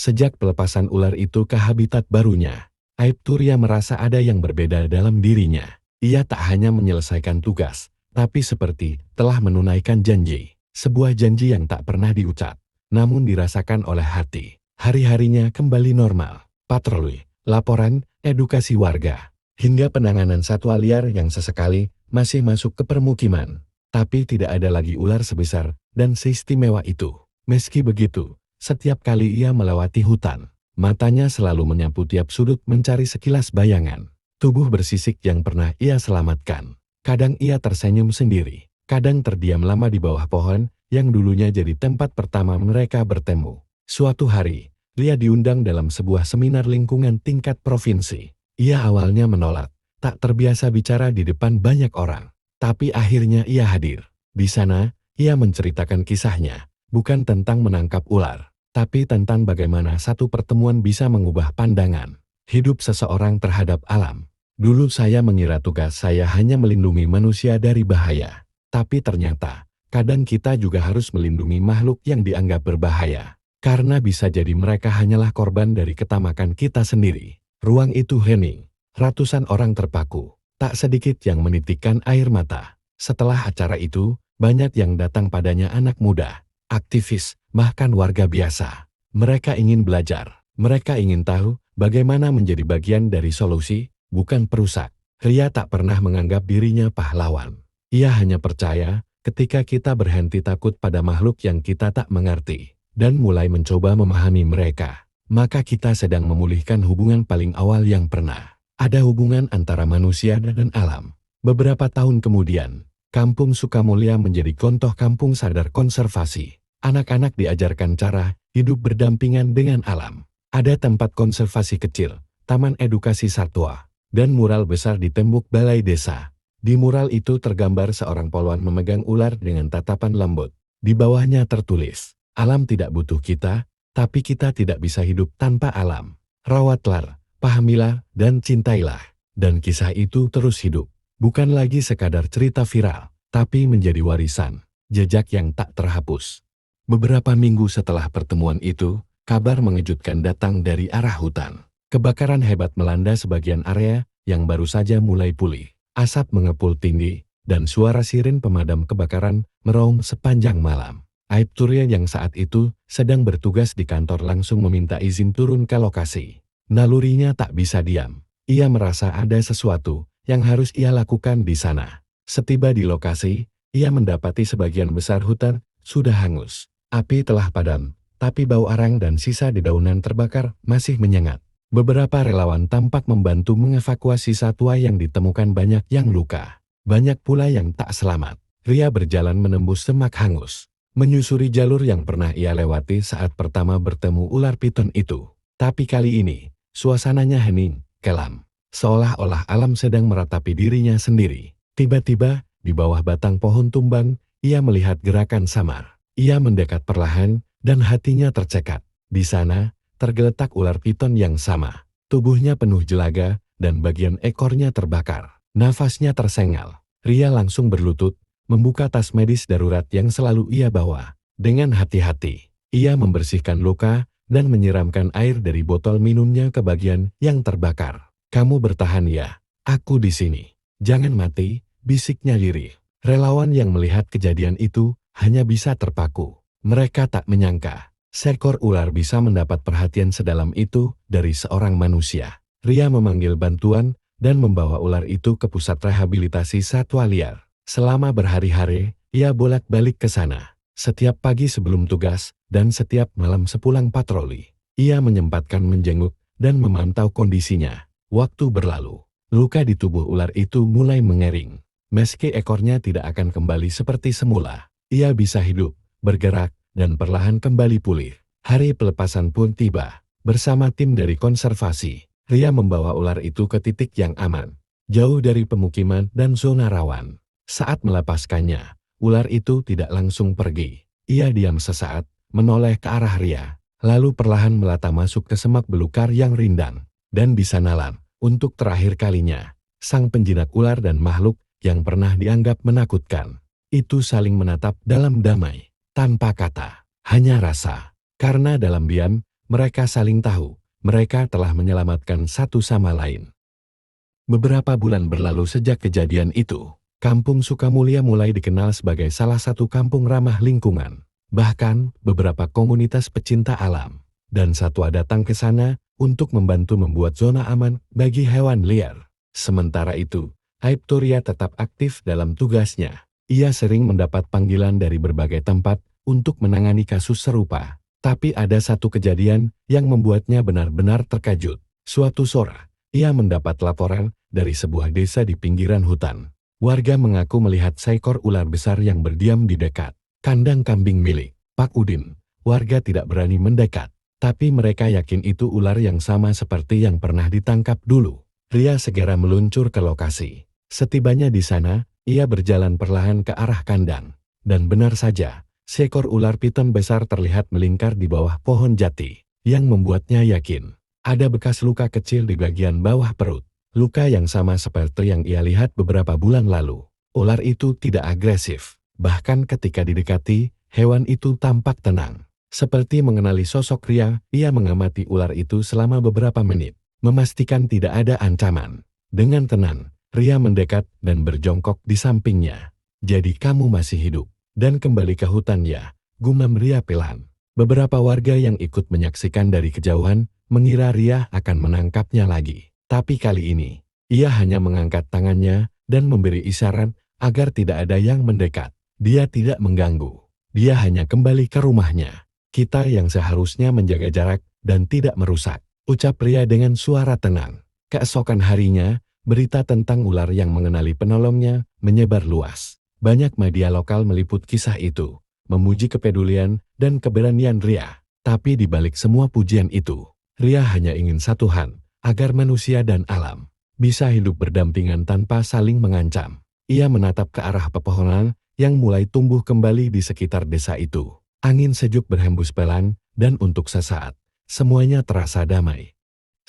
Sejak pelepasan ular itu ke habitat barunya, Aipturia merasa ada yang berbeda dalam dirinya. Ia tak hanya menyelesaikan tugas, tapi seperti telah menunaikan janji. Sebuah janji yang tak pernah diucap, namun dirasakan oleh hati. Hari-harinya kembali normal. Patroli, laporan, edukasi warga, hingga penanganan satwa liar yang sesekali masih masuk ke permukiman. Tapi tidak ada lagi ular sebesar dan seistimewa itu. Meski begitu, setiap kali ia melewati hutan, matanya selalu menyapu tiap sudut mencari sekilas bayangan. Tubuh bersisik yang pernah ia selamatkan. Kadang ia tersenyum sendiri, kadang terdiam lama di bawah pohon yang dulunya jadi tempat pertama mereka bertemu. Suatu hari, Lia diundang dalam sebuah seminar lingkungan tingkat provinsi. Ia awalnya menolak, tak terbiasa bicara di depan banyak orang. Tapi akhirnya ia hadir. Di sana, ia menceritakan kisahnya, bukan tentang menangkap ular, tapi tentang bagaimana satu pertemuan bisa mengubah pandangan hidup seseorang terhadap alam. Dulu saya mengira tugas saya hanya melindungi manusia dari bahaya. Tapi ternyata, kadang kita juga harus melindungi makhluk yang dianggap berbahaya. Karena bisa jadi mereka hanyalah korban dari ketamakan kita sendiri. Ruang itu hening. Ratusan orang terpaku. Tak sedikit yang menitikkan air mata. Setelah acara itu, banyak yang datang padanya anak muda, aktivis, bahkan warga biasa. Mereka ingin belajar. Mereka ingin tahu bagaimana menjadi bagian dari solusi, bukan perusak. Ria tak pernah menganggap dirinya pahlawan. Ia hanya percaya ketika kita berhenti takut pada makhluk yang kita tak mengerti dan mulai mencoba memahami mereka, maka kita sedang memulihkan hubungan paling awal yang pernah ada, hubungan antara manusia dan alam. Beberapa tahun kemudian, Kampung Sukamulya menjadi contoh kampung sadar konservasi. Anak-anak diajarkan cara hidup berdampingan dengan alam. Ada tempat konservasi kecil, taman edukasi satwa, dan mural besar di tembok balai desa. Di mural itu tergambar seorang polwan memegang ular dengan tatapan lembut. Di bawahnya tertulis, alam tidak butuh kita, tapi kita tidak bisa hidup tanpa alam. Rawatlah, pahamilah, dan cintailah. Dan kisah itu terus hidup. Bukan lagi sekadar cerita viral, tapi menjadi warisan, jejak yang tak terhapus. Beberapa minggu setelah pertemuan itu, kabar mengejutkan datang dari arah hutan. Kebakaran hebat melanda sebagian area yang baru saja mulai pulih. Asap mengepul tinggi, dan suara siren pemadam kebakaran meraung sepanjang malam. Aipturia yang saat itu sedang bertugas di kantor langsung meminta izin turun ke lokasi. Nalurinya tak bisa diam. Ia merasa ada sesuatu yang harus ia lakukan di sana. Setiba di lokasi, ia mendapati sebagian besar hutan sudah hangus. Api telah padam, tapi bau arang dan sisa dedaunan terbakar masih menyengat. Beberapa relawan tampak membantu mengevakuasi satwa yang ditemukan, banyak yang luka. Banyak pula yang tak selamat. Ria berjalan menembus semak hangus, menyusuri jalur yang pernah ia lewati saat pertama bertemu ular piton itu. Tapi kali ini, suasananya hening, kelam. Seolah-olah alam sedang meratapi dirinya sendiri. Tiba-tiba, di bawah batang pohon tumbang, ia melihat gerakan samar. Ia mendekat perlahan, dan hatinya tercekat. Di sana, tergeletak ular piton yang sama. Tubuhnya penuh jelaga, dan bagian ekornya terbakar. Nafasnya tersengal. Ria langsung berlutut, membuka tas medis darurat yang selalu ia bawa. Dengan hati-hati, ia membersihkan luka, dan menyiramkan air dari botol minumnya ke bagian yang terbakar. "Kamu bertahan ya, aku di sini. Jangan mati," bisiknya lirih. Relawan yang melihat kejadian itu hanya bisa terpaku. Mereka tak menyangka seekor ular bisa mendapat perhatian sedalam itu dari seorang manusia. Ria memanggil bantuan dan membawa ular itu ke pusat rehabilitasi satwa liar. Selama berhari-hari, ia bolak-balik ke sana. Setiap pagi sebelum tugas dan setiap malam sepulang patroli, ia menyempatkan menjenguk dan memantau kondisinya. Waktu berlalu, luka di tubuh ular itu mulai mengering. Meski ekornya tidak akan kembali seperti semula, ia bisa hidup, bergerak, dan perlahan kembali pulih. Hari pelepasan pun tiba. Bersama tim dari konservasi, Ria membawa ular itu ke titik yang aman, jauh dari pemukiman dan zona rawan. Saat melepaskannya, ular itu tidak langsung pergi. Ia diam sesaat, menoleh ke arah Ria, lalu perlahan melata masuk ke semak belukar yang rindang. Dan di sanalah, untuk terakhir kalinya, sang penjinak ular dan makhluk yang pernah dianggap menakutkan, itu saling menatap dalam damai. Tanpa kata, hanya rasa. Karena dalam diam, Mereka saling tahu, mereka telah menyelamatkan satu sama lain. Beberapa bulan berlalu sejak kejadian itu, Kampung Sukamulya mulai dikenal sebagai salah satu kampung ramah lingkungan. Bahkan, beberapa komunitas pecinta alam dan satwa datang ke sana untuk membantu membuat zona aman bagi hewan liar. Sementara itu, Aiptoria tetap aktif dalam tugasnya. Ia sering mendapat panggilan dari berbagai tempat untuk menangani kasus serupa. Tapi ada satu kejadian yang membuatnya benar-benar terkejut. Suatu sore, ia mendapat laporan dari sebuah desa di pinggiran hutan. Warga mengaku melihat seekor ular besar yang berdiam di dekat kandang kambing milik Pak Udin. Warga tidak berani mendekat, tapi mereka yakin itu ular yang sama seperti yang pernah ditangkap dulu. Ria segera meluncur ke lokasi. Setibanya di sana, ia berjalan perlahan ke arah kandang. Dan benar saja, seekor ular piton besar terlihat melingkar di bawah pohon jati, yang membuatnya yakin ada bekas luka kecil di bagian bawah perut. Luka yang sama seperti yang ia lihat beberapa bulan lalu. Ular itu tidak agresif, bahkan ketika didekati, hewan itu tampak tenang. Seperti mengenali sosok Ria, ia mengamati ular itu selama beberapa menit, memastikan tidak ada ancaman. Dengan tenang, Ria mendekat dan berjongkok di sampingnya. "Jadi kamu masih hidup dan kembali ke hutan ya," gumam Ria pelan. Beberapa warga yang ikut menyaksikan dari kejauhan mengira Ria akan menangkapnya lagi. Tapi kali ini, ia hanya mengangkat tangannya dan memberi isyarat agar tidak ada yang mendekat. Dia tidak mengganggu. Dia hanya kembali ke rumahnya. "Kita yang seharusnya menjaga jarak dan tidak merusak," ucap Ria dengan suara tenang. Keesokan harinya, berita tentang ular yang mengenali penolongnya menyebar luas. Banyak media lokal meliput kisah itu, memuji kepedulian dan keberanian Ria. Tapi di balik semua pujian itu, Ria hanya ingin satu hal, agar manusia dan alam bisa hidup berdampingan tanpa saling mengancam. Ia menatap ke arah pepohonan yang mulai tumbuh kembali di sekitar desa itu. Angin sejuk berhembus pelan, dan untuk sesaat, semuanya terasa damai.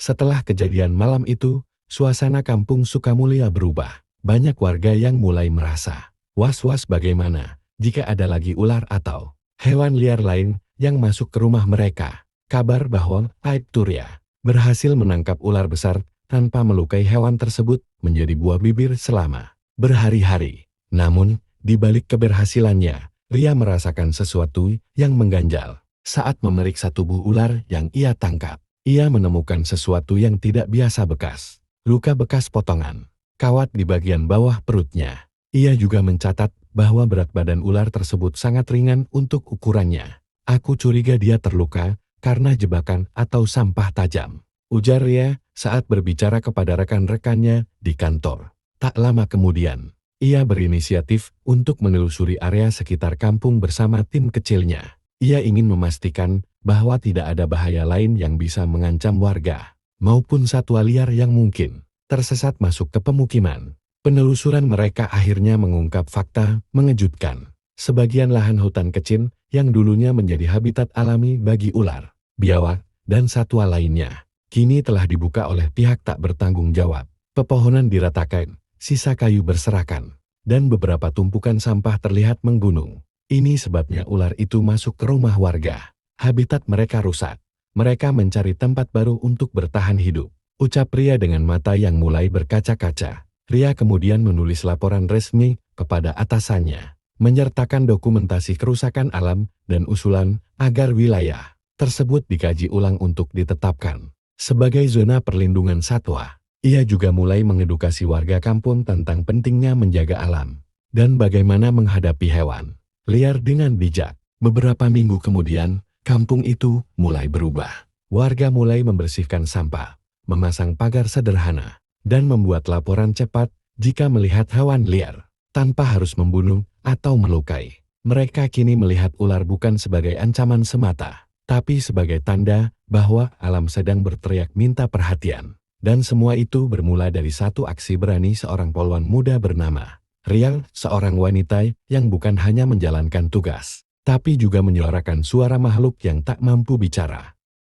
Setelah kejadian malam itu, suasana kampung Sukamulya berubah. Banyak warga yang mulai merasa was-was bagaimana jika ada lagi ular atau hewan liar lain yang masuk ke rumah mereka. Kabar bahwa Aiptoria berhasil menangkap ular besar tanpa melukai hewan tersebut menjadi buah bibir selama berhari-hari. Namun, di balik keberhasilannya, Ria merasakan sesuatu yang mengganjal. Saat memeriksa tubuh ular yang ia tangkap, ia menemukan sesuatu yang tidak biasa bekas. Luka bekas potongan, kawat di bagian bawah perutnya. Ia juga mencatat bahwa berat badan ular tersebut sangat ringan untuk ukurannya. "Aku curiga dia terluka karena jebakan atau sampah tajam," ujar Ria saat berbicara kepada rekan-rekannya di kantor. Tak lama kemudian, ia berinisiatif untuk menelusuri area sekitar kampung bersama tim kecilnya. Ia ingin memastikan bahwa tidak ada bahaya lain yang bisa mengancam warga, maupun satwa liar yang mungkin tersesat masuk ke pemukiman. Penelusuran mereka akhirnya mengungkap fakta mengejutkan. Sebagian lahan hutan kecil yang dulunya menjadi habitat alami bagi ular, biawak, dan satwa lainnya, kini telah dibuka oleh pihak tak bertanggung jawab. Pepohonan diratakan, sisa kayu berserakan, dan beberapa tumpukan sampah terlihat menggunung. Ini sebabnya ular itu masuk ke rumah warga. Habitat mereka rusak. Mereka mencari tempat baru untuk bertahan hidup, ucap Ria dengan mata yang mulai berkaca-kaca. Ria kemudian menulis laporan resmi kepada atasannya, menyertakan dokumentasi kerusakan alam dan usulan agar wilayah tersebut dikaji ulang untuk ditetapkan sebagai zona perlindungan satwa. Ia juga mulai mengedukasi warga kampung tentang pentingnya menjaga alam dan bagaimana menghadapi hewan liar dengan bijak. Beberapa minggu kemudian, kampung itu mulai berubah. Warga mulai membersihkan sampah, memasang pagar sederhana, dan membuat laporan cepat jika melihat hewan liar, tanpa harus membunuh atau melukai. Mereka kini melihat ular bukan sebagai ancaman semata, tapi sebagai tanda bahwa alam sedang berteriak minta perhatian. Dan semua itu bermula dari satu aksi berani seorang polwan muda bernama Ria, seorang wanita yang bukan hanya menjalankan tugas, tapi juga menyuarakan suara makhluk yang tak mampu bicara.